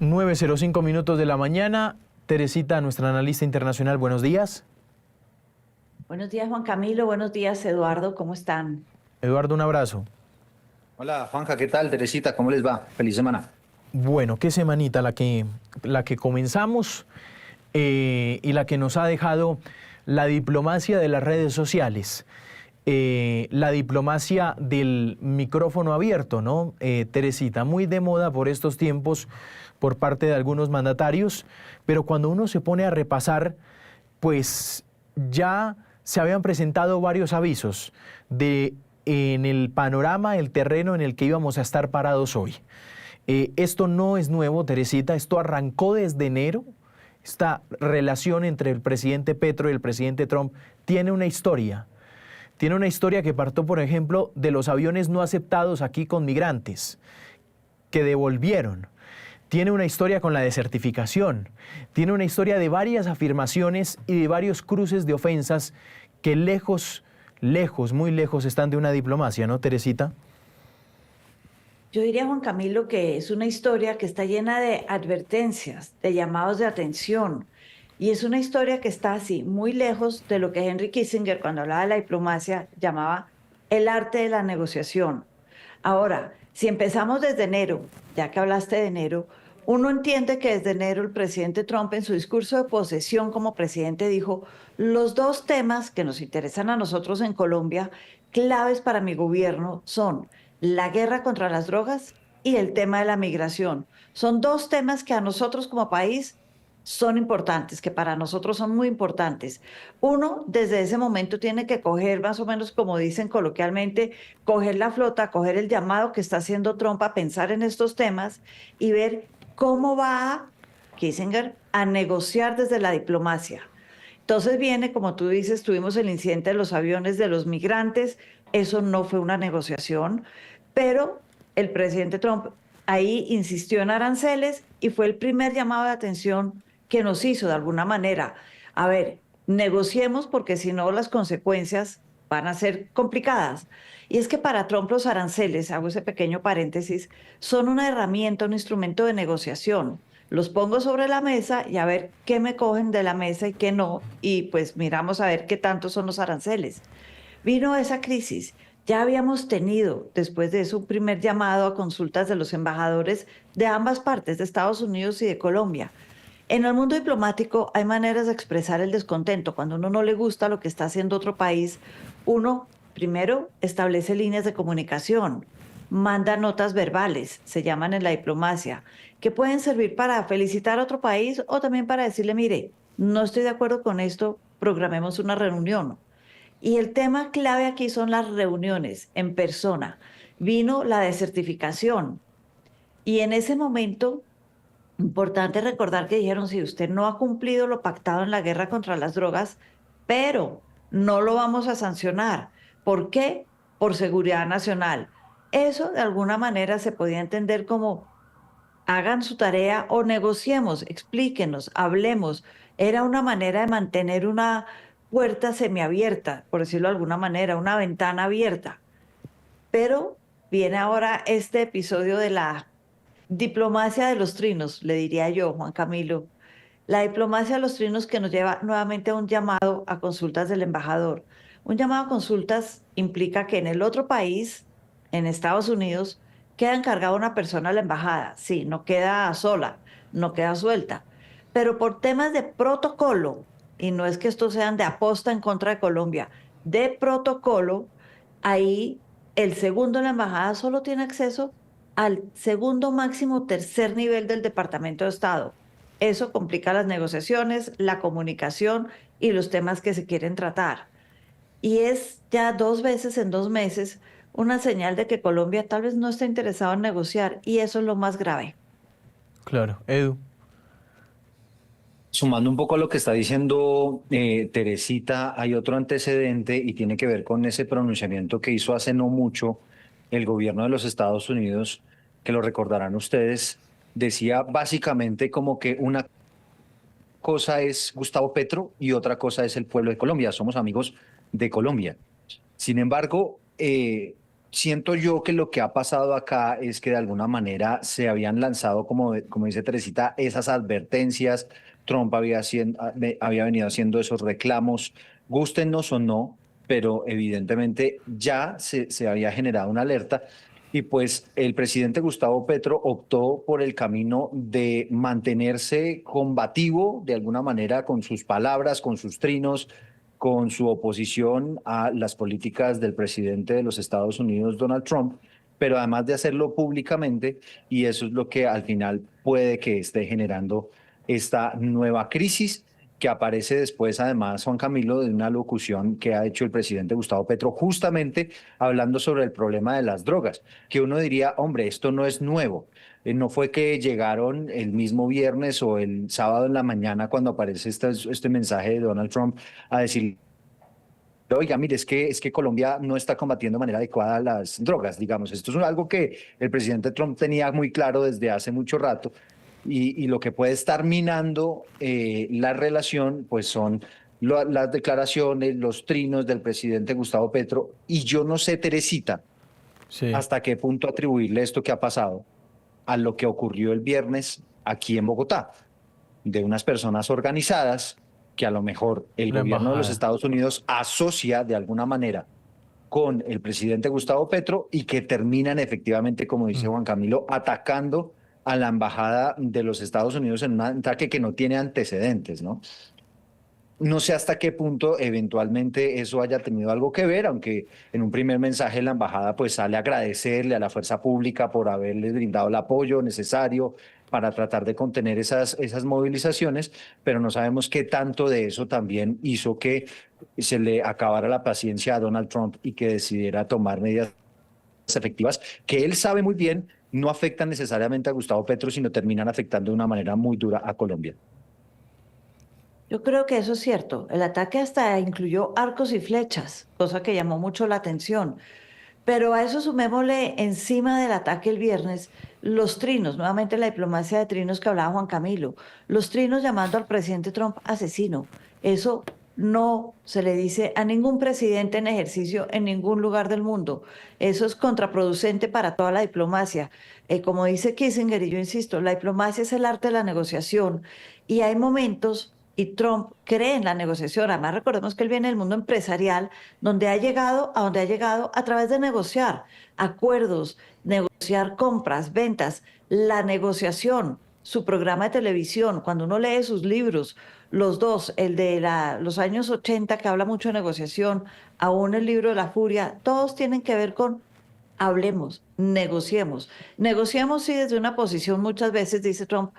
9:05 de la mañana. Teresita, nuestra analista internacional, buenos días. Buenos días, Juan Camilo. Buenos días, Eduardo. ¿Cómo están? Eduardo, un abrazo. Hola, Juanja, ¿qué tal? Teresita, ¿cómo les va? Feliz semana. Bueno, qué semanita la que comenzamos y la que nos ha dejado la diplomacia de las redes sociales. La diplomacia del micrófono abierto, ¿no? Teresita, muy de moda por estos tiempos por parte de algunos mandatarios, pero cuando uno se pone a repasar, pues ya se habían presentado varios avisos en el panorama, el terreno en el que íbamos a estar parados hoy. Esto no es nuevo, Teresita, esto arrancó desde enero. Esta relación entre el presidente Petro y el presidente Trump tiene una historia. Tiene una historia que partió, por ejemplo, de los aviones no aceptados aquí con migrantes, que devolvieron. Tiene una historia con la desertificación. Tiene una historia de varias afirmaciones y de varios cruces de ofensas que lejos, muy lejos están de una diplomacia, ¿no, Teresita? Yo diría, Juan Camilo, que es una historia que está llena de advertencias, de llamados de atención. Y es una historia que está así, muy lejos de lo que Henry Kissinger, cuando hablaba de la diplomacia, llamaba el arte de la negociación. Ahora, si empezamos desde enero, ya que hablaste de enero, uno entiende que desde enero el presidente Trump en su discurso de posesión como presidente dijo, los dos temas que nos interesan a nosotros en Colombia, claves para mi gobierno, son la guerra contra las drogas y el tema de la migración. Son dos temas que a nosotros como país son importantes, que para nosotros son muy importantes. Uno, desde ese momento tiene que coger, más o menos como dicen coloquialmente, coger la flota, coger el llamado que está haciendo Trump a pensar en estos temas y ver cómo va Kissinger a negociar desde la diplomacia. Entonces viene, como tú dices, tuvimos el incidente de los aviones de los migrantes, eso no fue una negociación, pero el presidente Trump ahí insistió en aranceles y fue el primer llamado de atención que nos hizo de alguna manera. A ver, negociemos porque si no las consecuencias van a ser complicadas. Y es que para Trump los aranceles, hago ese pequeño paréntesis, son una herramienta, un instrumento de negociación. Los pongo sobre la mesa y a ver qué me cogen de la mesa y qué no, y pues miramos a ver qué tanto son los aranceles. Vino esa crisis. Ya habíamos tenido, después de eso, un primer llamado a consultas de los embajadores de ambas partes, de Estados Unidos y de Colombia. En el mundo diplomático hay maneras de expresar el descontento. Cuando a uno no le gusta lo que está haciendo otro país, uno primero establece líneas de comunicación, manda notas verbales, se llaman en la diplomacia, que pueden servir para felicitar a otro país o también para decirle, mire, no estoy de acuerdo con esto, programemos una reunión. Y el tema clave aquí son las reuniones en persona. Vino la desertificación y en ese momento, importante recordar que dijeron, si usted no ha cumplido lo pactado en la guerra contra las drogas, pero no lo vamos a sancionar. ¿Por qué? Por seguridad nacional. Eso de alguna manera se podía entender como hagan su tarea o negociemos, explíquenos, hablemos. Era una manera de mantener una puerta semiabierta, por decirlo de alguna manera, una ventana abierta. Pero viene ahora este episodio de la diplomacia de los trinos, le diría yo, Juan Camilo. La diplomacia de los trinos que nos lleva nuevamente a un llamado a consultas del embajador. Un llamado a consultas implica que en el otro país, en Estados Unidos, queda encargada una persona a la embajada. Sí, no queda sola, no queda suelta. Pero por temas de protocolo, y no es que estos sean de aposta en contra de Colombia, de protocolo, ahí el segundo en la embajada solo tiene acceso al segundo máximo tercer nivel del Departamento de Estado. Eso complica las negociaciones, la comunicación y los temas que se quieren tratar. Y es ya dos veces en 2 meses una señal de que Colombia tal vez no está interesado en negociar y eso es lo más grave. Claro, Edu. Sumando un poco a lo que está diciendo Teresita, hay otro antecedente y tiene que ver con ese pronunciamiento que hizo hace no mucho el gobierno de los Estados Unidos, que lo recordarán ustedes, decía básicamente como que una cosa es Gustavo Petro y otra cosa es el pueblo de Colombia. Somos amigos de Colombia. Sin embargo, siento yo que lo que ha pasado acá es que de alguna manera se habían lanzado, como dice Teresita, esas advertencias. Trump había venido haciendo esos reclamos, gústennos o no, pero evidentemente ya se había generado una alerta. Y pues el presidente Gustavo Petro optó por el camino de mantenerse combativo de alguna manera con sus palabras, con sus trinos, con su oposición a las políticas del presidente de los Estados Unidos, Donald Trump, pero además de hacerlo públicamente, y eso es lo que al final puede que esté generando esta nueva crisis que aparece después, además, Juan Camilo, de una locución que ha hecho el presidente Gustavo Petro, justamente hablando sobre el problema de las drogas, que uno diría, hombre, esto no es nuevo. No fue que llegaron el mismo viernes o el sábado en la mañana cuando aparece este mensaje de Donald Trump a decir, oiga, mire, es que Colombia no está combatiendo de manera adecuada las drogas, digamos. Esto es algo que el presidente Trump tenía muy claro desde hace mucho rato y lo que puede estar minando la relación, pues son las declaraciones, los trinos del presidente Gustavo Petro. Y yo no sé, Teresita, Sí, hasta qué punto atribuirle esto que ha pasado a lo que ocurrió el viernes aquí en Bogotá, de unas personas organizadas que a lo mejor el la gobierno de los embajada. Estados Unidos asocia de alguna manera con el presidente Gustavo Petro y que terminan efectivamente, como dice Mm. Juan Camilo, atacando a la embajada de los Estados Unidos en un ataque que no tiene antecedentes, ¿no? No sé hasta qué punto eventualmente eso haya tenido algo que ver, aunque en un primer mensaje la embajada pues sale a agradecerle a la fuerza pública por haberle brindado el apoyo necesario para tratar de contener esas movilizaciones, pero no sabemos qué tanto de eso también hizo que se le acabara la paciencia a Donald Trump y que decidiera tomar medidas efectivas que él sabe muy bien no afectan necesariamente a Gustavo Petro, sino terminan afectando de una manera muy dura a Colombia. Yo creo que eso es cierto. El ataque hasta incluyó arcos y flechas, cosa que llamó mucho la atención. Pero a eso sumémosle encima del ataque el viernes los trinos, nuevamente la diplomacia de trinos que hablaba Juan Camilo, los trinos llamando al presidente Trump asesino. Eso no se le dice a ningún presidente en ejercicio en ningún lugar del mundo. Eso es contraproducente para toda la diplomacia. Como dice Kissinger, y yo insisto, la diplomacia es el arte de la negociación y hay momentos, y Trump cree en la negociación. Además, recordemos que él viene del mundo empresarial donde ha llegado a donde ha llegado a través de negociar acuerdos, negociar compras, ventas, la negociación, su programa de televisión, cuando uno lee sus libros, los dos, el de los años 80 que habla mucho de negociación, aún el libro de la furia, todos tienen que ver con hablemos, negociemos. Negociemos sí desde una posición muchas veces, dice Trump,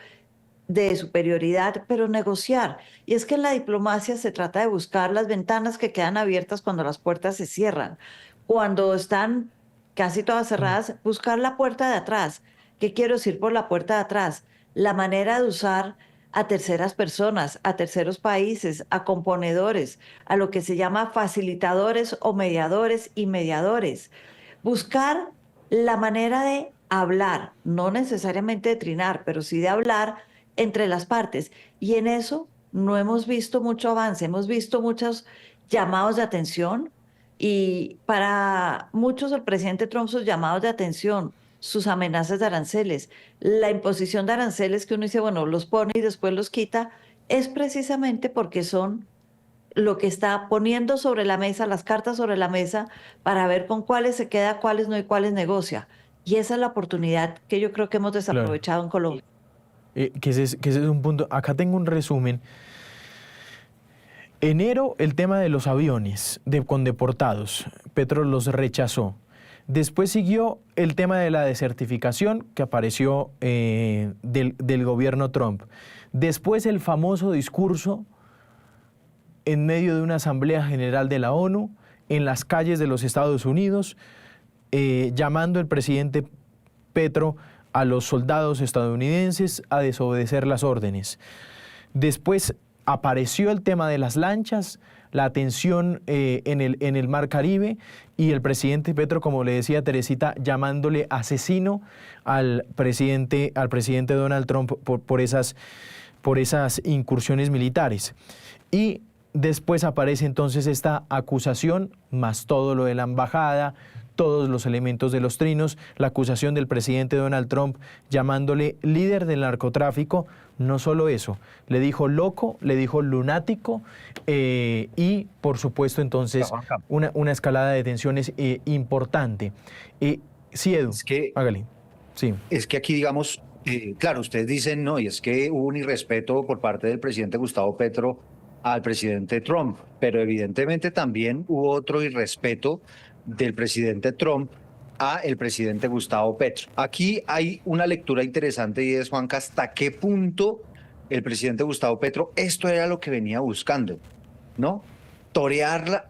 de superioridad, pero negociar. Y es que en la diplomacia se trata de buscar las ventanas que quedan abiertas cuando las puertas se cierran. Cuando están casi todas Mm. cerradas, buscar la puerta de atrás. ¿Qué quiero decir por la puerta de atrás? La manera de usar a terceras personas, a terceros países, a componedores, a lo que se llama facilitadores o mediadores y mediadores. Buscar la manera de hablar, no necesariamente de trinar, pero sí de hablar entre las partes. Y en eso no hemos visto mucho avance, hemos visto muchos llamados de atención y para muchos el presidente Trump sus llamados de atención, sus amenazas de aranceles, la imposición de aranceles que uno dice, bueno, los pone y después los quita, es precisamente porque son lo que está poniendo sobre la mesa, las cartas sobre la mesa, para ver con cuáles se queda, cuáles no y cuáles negocia. Y esa es la oportunidad que yo creo que hemos Claro. desaprovechado en Colombia. Que ese es un punto. Acá tengo un resumen. Enero, el tema de los aviones con deportados. Petro los rechazó. Después siguió el tema de la desertificación que apareció del gobierno Trump. Después el famoso discurso en medio de una asamblea general de la ONU, en las calles de los Estados Unidos, llamando el presidente Petro a los soldados estadounidenses a desobedecer las órdenes. Después apareció el tema de las lanchas, la tensión en el Mar Caribe y el presidente Petro, como le decía Teresita, llamándole asesino al presidente Donald Trump por esas incursiones militares. Y después aparece entonces esta acusación, más todo lo de la embajada, todos los elementos de los trinos, la acusación del presidente Donald Trump llamándole líder del narcotráfico. No solo eso, le dijo loco, le dijo lunático y, por supuesto, entonces, una escalada de tensiones importante. Sí, Edu, hágale. Sí. Es que aquí, digamos, claro, ustedes dicen, no, y es que hubo un irrespeto por parte del presidente Gustavo Petro al presidente Trump, pero evidentemente también hubo otro irrespeto del presidente Trump a el presidente Gustavo Petro. Aquí hay una lectura interesante y es, Juanca, hasta qué punto el presidente Gustavo Petro, esto era lo que venía buscando, ¿no? Torear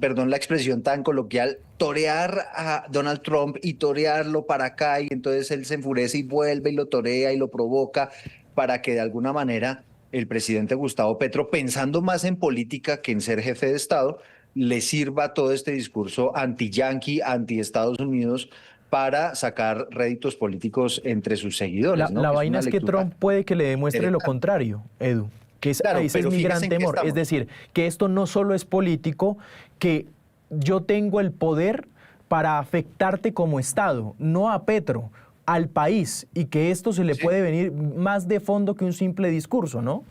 perdón la expresión tan coloquial, torear a Donald Trump y torearlo para acá, y entonces él se enfurece y vuelve y lo torea y lo provoca para que de alguna manera el presidente Gustavo Petro, pensando más en política que en ser jefe de Estado, le sirva todo este discurso anti-yanqui, anti-Estados Unidos para sacar réditos políticos entre sus seguidores. La vaina es que Trump puede que le demuestre lo contrario, Edu. Claro, ese es mi gran temor. Es decir, que esto no solo es político, que yo tengo el poder para afectarte como Estado, no a Petro, al país, y que esto se le puede venir más de fondo que un simple discurso, ¿no?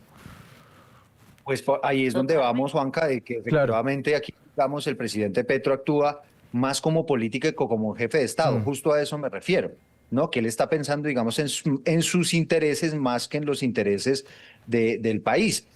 Pues ahí es donde vamos, Juanca, de que efectivamente aquí, digamos, el presidente Petro actúa más como político que como jefe de Estado. Justo a eso me refiero, ¿no? Que él está pensando, digamos, en sus intereses más que en los intereses del país.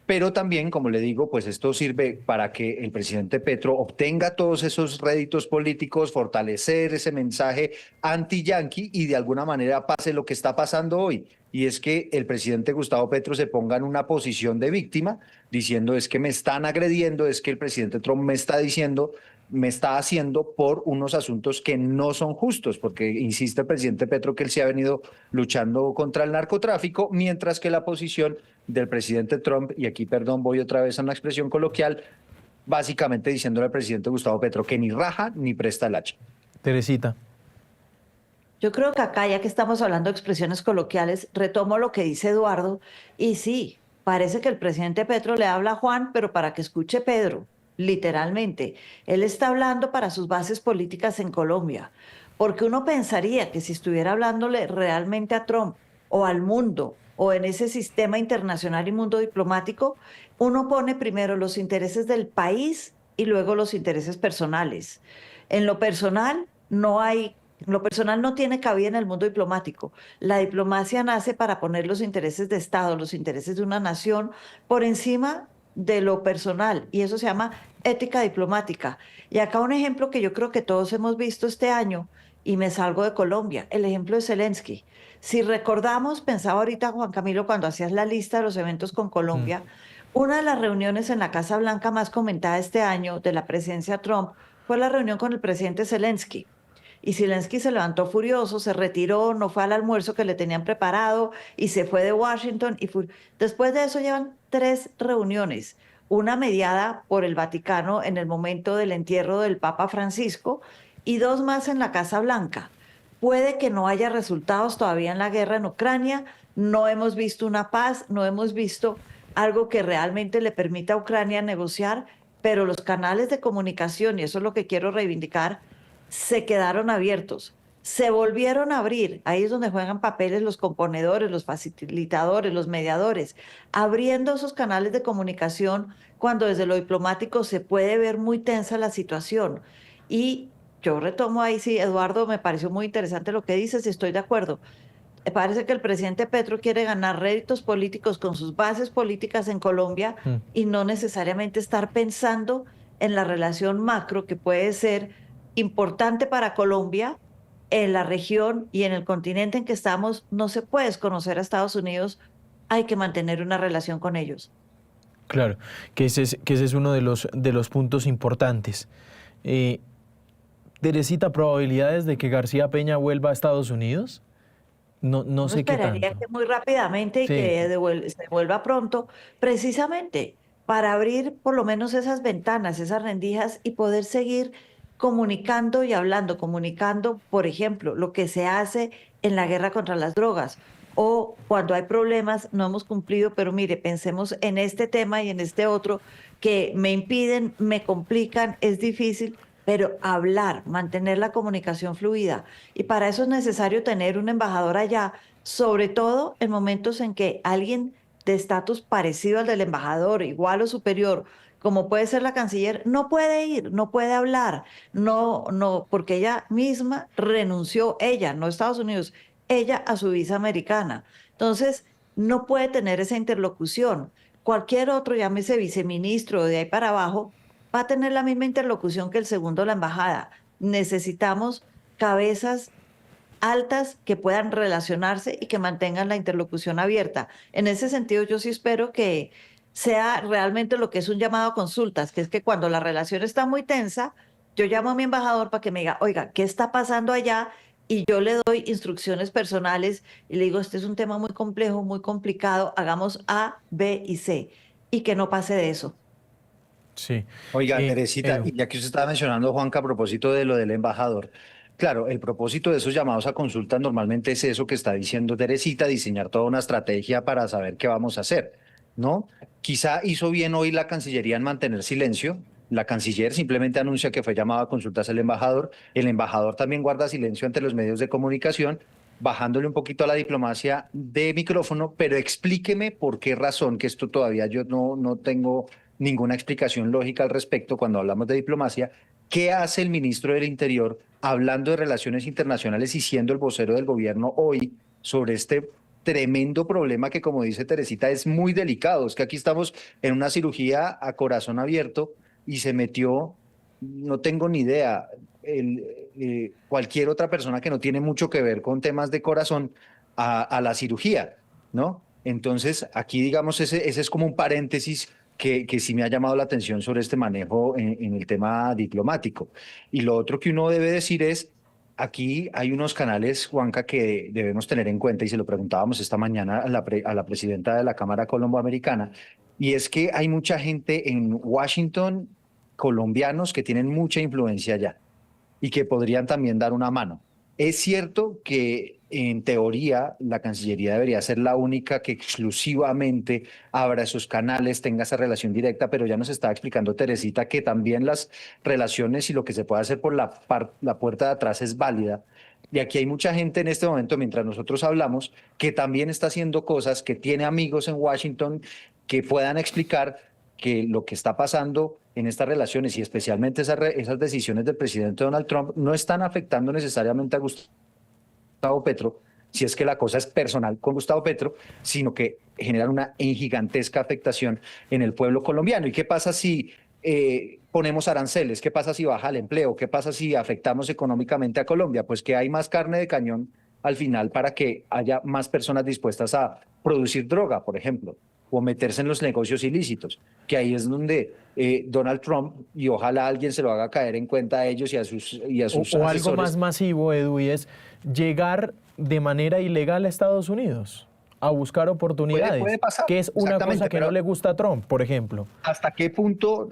Pero también, como le digo, pues esto sirve para que el presidente Petro obtenga todos esos réditos políticos, fortalecer ese mensaje anti-yanqui y de alguna manera pase lo que está pasando hoy. Y es que el presidente Gustavo Petro se ponga en una posición de víctima, diciendo es que me están agrediendo, es que el presidente Trump me está diciendo, me está haciendo por unos asuntos que no son justos, porque insiste el presidente Petro que él se ha venido luchando contra el narcotráfico, mientras que la posición del presidente Trump, y aquí, perdón, voy otra vez a una expresión coloquial, básicamente diciéndole al presidente Gustavo Petro que ni raja ni presta el hacha. Teresita. Yo creo que acá, ya que estamos hablando de expresiones coloquiales, retomo lo que dice Eduardo, y sí, parece que el presidente Petro le habla a Juan, pero para que escuche Pedro, literalmente. Él está hablando para sus bases políticas en Colombia, porque uno pensaría que si estuviera hablándole realmente a Trump o al mundo o en ese sistema internacional y mundo diplomático, uno pone primero los intereses del país y luego los intereses personales. En lo personal no tiene cabida en el mundo diplomático. La diplomacia nace para poner los intereses de Estado, los intereses de una nación por encima de lo personal, y eso se llama ética diplomática. Y acá un ejemplo que yo creo que todos hemos visto este año, y me salgo de Colombia, el ejemplo de Zelensky. Si recordamos, pensaba ahorita Juan Camilo cuando hacías la lista de los eventos con Colombia, una de las reuniones en la Casa Blanca más comentada este año de la presidencia Trump fue la reunión con el presidente Zelensky. Y Zelensky se levantó furioso, se retiró, no fue al almuerzo que le tenían preparado y se fue de Washington. Después de eso llevan 3 reuniones, una mediada por el Vaticano en el momento del entierro del Papa Francisco y 2 más en la Casa Blanca. Puede que no haya resultados todavía en la guerra en Ucrania, no hemos visto una paz, no hemos visto algo que realmente le permita a Ucrania negociar, pero los canales de comunicación, y eso es lo que quiero reivindicar, se quedaron abiertos, se volvieron a abrir. Ahí es donde juegan papeles los componedores, los facilitadores, los mediadores, abriendo esos canales de comunicación cuando desde lo diplomático se puede ver muy tensa la situación. Y yo retomo ahí, sí, Eduardo, me pareció muy interesante lo que dices y estoy de acuerdo. Me parece que el presidente Petro quiere ganar réditos políticos con sus bases políticas en Colombia y no necesariamente estar pensando en la relación macro que puede ser importante para Colombia, en la región y en el continente en que estamos. No se puede desconocer a Estados Unidos, hay que mantener una relación con ellos. Claro, que ese es uno de los puntos importantes. Teresita, ¿probabilidades de que García Peña vuelva a Estados Unidos? No sé qué tanto. Esperaría que muy rápidamente y que se vuelva pronto, precisamente para abrir por lo menos esas ventanas, esas rendijas y poder seguir comunicando y hablando, comunicando, por ejemplo, lo que se hace en la guerra contra las drogas o cuando hay problemas, no hemos cumplido, pero mire, pensemos en este tema y en este otro que me impiden, me complican, es difícil, pero hablar, mantener la comunicación fluida. Y para eso es necesario tener un embajador allá, sobre todo en momentos en que alguien de estatus parecido al del embajador, igual o superior, como puede ser la canciller, no puede ir, no puede hablar, no, porque ella misma renunció, ella, no Estados Unidos, ella a su visa americana. Entonces, no puede tener esa interlocución. Cualquier otro, llámese viceministro o de ahí para abajo, va a tener la misma interlocución que el segundo de la embajada. Necesitamos cabezas altas que puedan relacionarse y que mantengan la interlocución abierta. En ese sentido, yo sí espero que sea realmente lo que es un llamado a consultas, que es que cuando la relación está muy tensa, yo llamo a mi embajador para que me diga, oiga, ¿qué está pasando allá? Y yo le doy instrucciones personales y le digo, este es un tema muy complejo, muy complicado, hagamos A, B y C, y que no pase de eso. Sí. Oiga, Teresita, Edu, y ya que usted estaba mencionando, Juanca, a propósito de lo del embajador, claro, el propósito de esos llamados a consulta normalmente es eso que está diciendo Teresita, diseñar toda una estrategia para saber qué vamos a hacer, ¿no? Quizá hizo bien hoy la Cancillería en mantener silencio. La canciller simplemente anuncia que fue llamado a consultas el embajador también guarda silencio ante los medios de comunicación, bajándole un poquito a la diplomacia de micrófono, pero explíqueme por qué razón, que esto todavía yo no tengo ninguna explicación lógica al respecto cuando hablamos de diplomacia. ¿Qué hace el ministro del Interior hablando de relaciones internacionales y siendo el vocero del gobierno hoy sobre este tremendo problema que, como dice Teresita, es muy delicado? Es que aquí estamos en una cirugía a corazón abierto y se metió, no tengo ni idea, cualquier otra persona que no tiene mucho que ver con temas de corazón a la cirugía, ¿no? Entonces, aquí, digamos, ese es como un paréntesis que sí me ha llamado la atención sobre este manejo en el tema diplomático. Y lo otro que uno debe decir es, aquí hay unos canales, Juanca, que debemos tener en cuenta, y se lo preguntábamos esta mañana a la presidenta de la Cámara Colomboamericana, y es que hay mucha gente en Washington, colombianos, que tienen mucha influencia allá y que podrían también dar una mano. Es cierto que en teoría la Cancillería debería ser la única que exclusivamente abra esos canales, tenga esa relación directa, pero ya nos está explicando Teresita que también las relaciones y lo que se puede hacer por la puerta de atrás es válida. Y aquí hay mucha gente en este momento, mientras nosotros hablamos, que también está haciendo cosas, que tiene amigos en Washington que puedan explicar que lo que está pasando en estas relaciones y especialmente esas decisiones del presidente Donald Trump no están afectando necesariamente a Gustavo Petro, si es que la cosa es personal con Gustavo Petro, sino que generan una gigantesca afectación en el pueblo colombiano. ¿Y qué pasa si ponemos aranceles? ¿Qué pasa si baja el empleo? ¿Qué pasa si afectamos económicamente a Colombia? Pues que hay más carne de cañón al final para que haya más personas dispuestas a producir droga, por ejemplo, o meterse en los negocios ilícitos, que ahí es donde Donald Trump, y ojalá alguien se lo haga caer en cuenta a ellos y a sus o algo más asesores. masivo, Edu, y es llegar de manera ilegal a Estados Unidos a buscar oportunidades, Puede pasar, que es una cosa que no le gusta a Trump, por ejemplo. ¿Hasta qué punto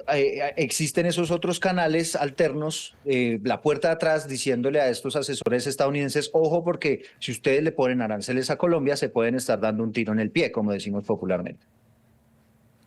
existen esos otros canales alternos, la puerta de atrás, diciéndole a estos asesores estadounidenses, ojo, porque si ustedes le ponen aranceles a Colombia, se pueden estar dando un tiro en el pie, como decimos popularmente?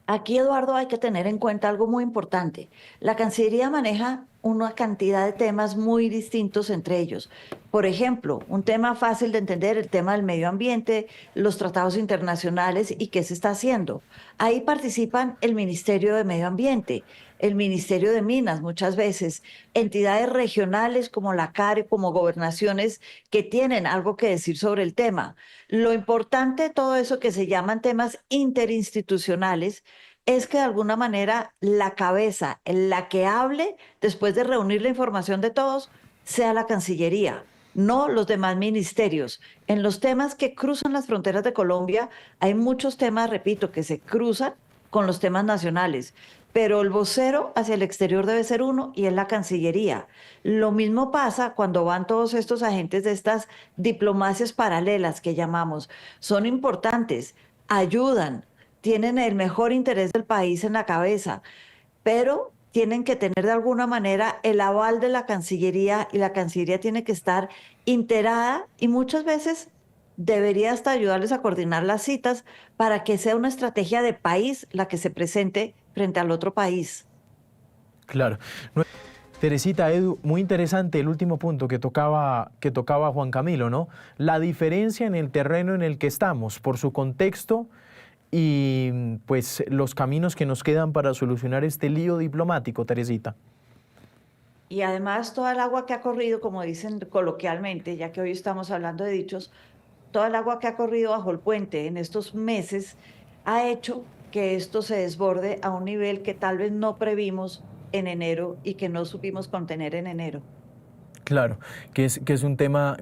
Aquí, Eduardo, hay que tener en cuenta algo muy importante. La Cancillería maneja una cantidad de temas muy distintos entre ellos. Por ejemplo, un tema fácil de entender, el tema del medio ambiente, los tratados internacionales y qué se está haciendo. Ahí participan el Ministerio de Medio Ambiente, el Ministerio de Minas muchas veces, entidades regionales como la CARE, como gobernaciones que tienen algo que decir sobre el tema. Lo importante de todo eso que se llaman temas interinstitucionales es que de alguna manera la cabeza, la que hable después de reunir la información de todos, sea la Cancillería, no los demás ministerios. En los temas que cruzan las fronteras de Colombia, hay muchos temas, repito, que se cruzan con los temas nacionales, pero el vocero hacia el exterior debe ser uno y es la Cancillería. Lo mismo pasa cuando van todos estos agentes de estas diplomacias paralelas que llamamos. Son importantes, ayudan, tienen el mejor interés del país en la cabeza, pero tienen que tener de alguna manera el aval de la Cancillería y la Cancillería tiene que estar integrada y muchas veces debería hasta ayudarles a coordinar las citas para que sea una estrategia de país la que se presente frente al otro país. Claro. Teresita, Edu, muy interesante el último punto que tocaba Juan Camilo, ¿no? La diferencia en el terreno en el que estamos, por su contexto y pues los caminos que nos quedan para solucionar este lío diplomático, Teresita. Y además toda el agua que ha corrido, como dicen coloquialmente, ya que hoy estamos hablando de dichos, toda el agua que ha corrido bajo el puente en estos meses ha hecho que esto se desborde a un nivel que tal vez no previmos en enero y que no supimos contener en enero. Claro, que es un tema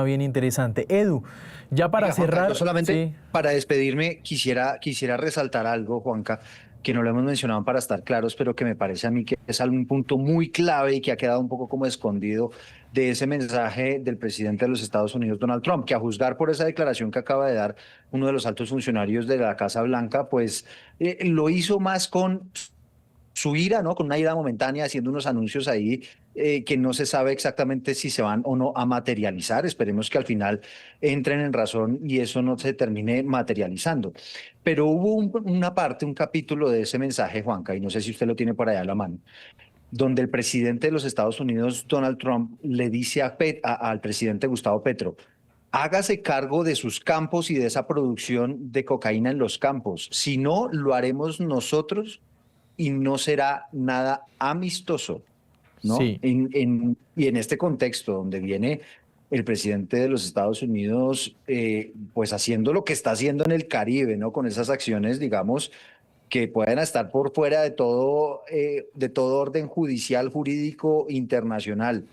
bien interesante. Edu, ya para Oiga, Juanca, cerrar, yo solamente sí, para despedirme quisiera resaltar algo, Juanca, que no lo hemos mencionado para estar claros, pero que me parece a mí que es algún punto muy clave y que ha quedado un poco como escondido de ese mensaje del presidente de los Estados Unidos, Donald Trump, que a juzgar por esa declaración que acaba de dar uno de los altos funcionarios de la Casa Blanca, pues lo hizo más con su ira, ¿no? Con una ira momentánea, haciendo unos anuncios ahí que no se sabe exactamente si se van o no a materializar. Esperemos que al final entren en razón y eso no se termine materializando. Pero hubo una parte, un capítulo de ese mensaje, Juanca, y no sé si usted lo tiene por allá a la mano, donde el presidente de los Estados Unidos, Donald Trump, le dice al presidente Gustavo Petro: hágase cargo de sus campos y de esa producción de cocaína en los campos. Si no, lo haremos nosotros y no será nada amistoso, ¿no? sí. Y en este contexto donde viene el presidente de los Estados Unidos, pues haciendo lo que está haciendo en el Caribe, ¿no? Con esas acciones, digamos, que pueden estar por fuera de todo orden judicial, jurídico, internacional.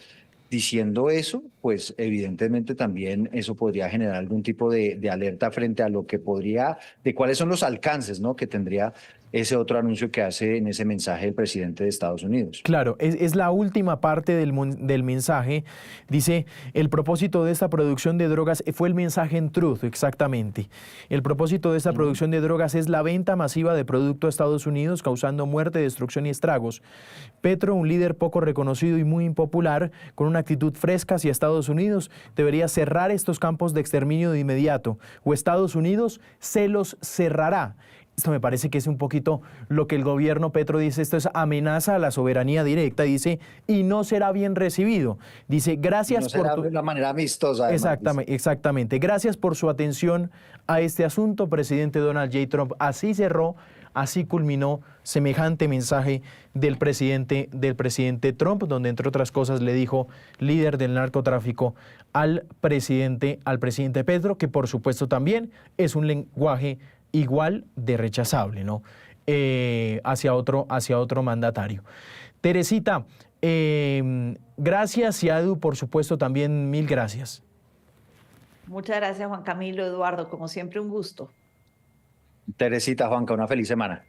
Diciendo eso, pues evidentemente también eso podría generar algún tipo de alerta frente a lo que podría, de cuáles son los alcances, ¿no? Que tendría ese otro anuncio que hace en ese mensaje el presidente de Estados Unidos. Claro, es la última parte del mensaje. Dice, el propósito de esta producción de drogas fue el mensaje en Truth, exactamente. El propósito de esta producción de drogas es la venta masiva de producto a Estados Unidos, causando muerte, destrucción y estragos. Petro, un líder poco reconocido y muy impopular, con una actitud fresca hacia Estados Unidos, debería cerrar estos campos de exterminio de inmediato, o Estados Unidos se los cerrará. Esto me parece que es un poquito lo que el gobierno Petro dice, esto es amenaza a la soberanía directa, dice, y no será bien recibido. Dice, gracias No será por de una manera amistosa, además. Exactamente, exactamente. Gracias por su atención a este asunto, presidente Donald J. Trump. Así cerró, así culminó semejante mensaje del presidente Trump, donde entre otras cosas le dijo líder del narcotráfico al presidente Petro, que por supuesto también es un lenguaje igual de rechazable, ¿no? Hacia otro mandatario. Teresita, gracias, y a Edu, por supuesto, también mil gracias. Muchas gracias, Juan Camilo, Eduardo, como siempre un gusto. Teresita, Juanca, una feliz semana.